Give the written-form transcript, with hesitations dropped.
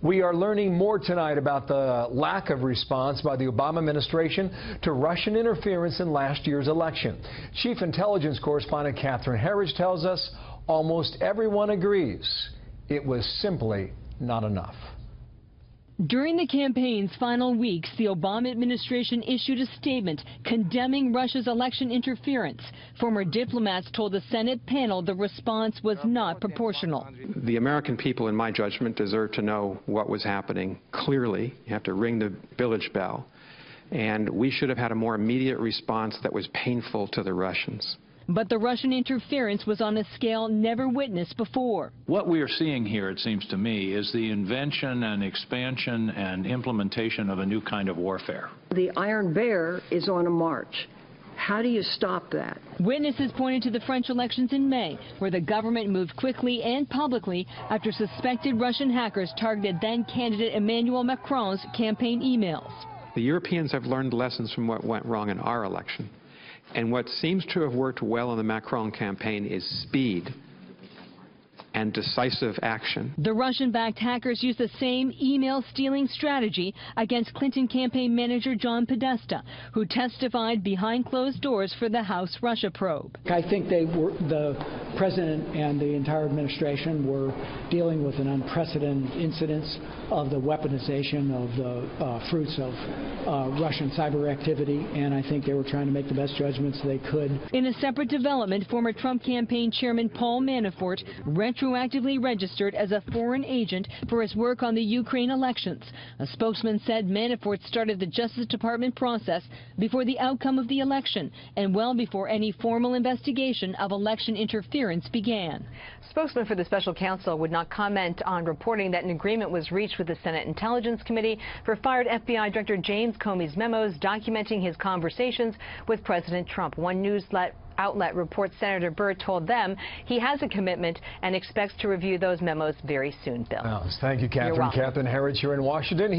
We are learning more tonight about the lack of response by the Obama administration to Russian interference in last year's election. Chief Intelligence Correspondent Catherine Herridge tells us almost everyone agrees it was simply not enough. During the campaign's final weeks, the Obama administration issued a statement condemning Russia's election interference. Former diplomats told the Senate panel the response was not proportional. The American people, in my judgment, deserve to know what was happening clearly. You have to ring the village bell. And we should have had a more immediate response that was painful to the Russians. But the Russian interference was on a scale never witnessed before. What we are seeing here, it seems to me, is the invention and expansion and implementation of a new kind of warfare. The Iron Bear is on a march. How do you stop that? Witnesses pointed to the French elections in May, where the government moved quickly and publicly after suspected Russian hackers targeted then-candidate Emmanuel Macron's campaign emails. The Europeans have learned lessons from what went wrong in our election. And what seems to have worked well in the Macron campaign is speed and decisive action. The Russian-backed hackers used the same email-stealing strategy against Clinton campaign manager John Podesta, who testified behind closed doors for the House Russia probe. I think the president and the entire administration were dealing with an unprecedented incidence of the weaponization of the fruits of Russian cyber activity, and I think they were trying to make the best judgments they could. In a separate development, former Trump campaign chairman Paul Manafort retroactively registered as a foreign agent for his work on the Ukraine elections. A spokesman said Manafort started the Justice Department process before the outcome of the election and well before any formal investigation of election interference began. Spokesman for the special counsel would not comment on reporting that an agreement was reached with the Senate Intelligence Committee for fired FBI Director James Comey's memos documenting his conversations with President Trump. One news outlet reports Senator Burr told them he has a commitment and expects to review those memos very soon, Bill. Thank you, Catherine. Catherine Herridge here in Washington.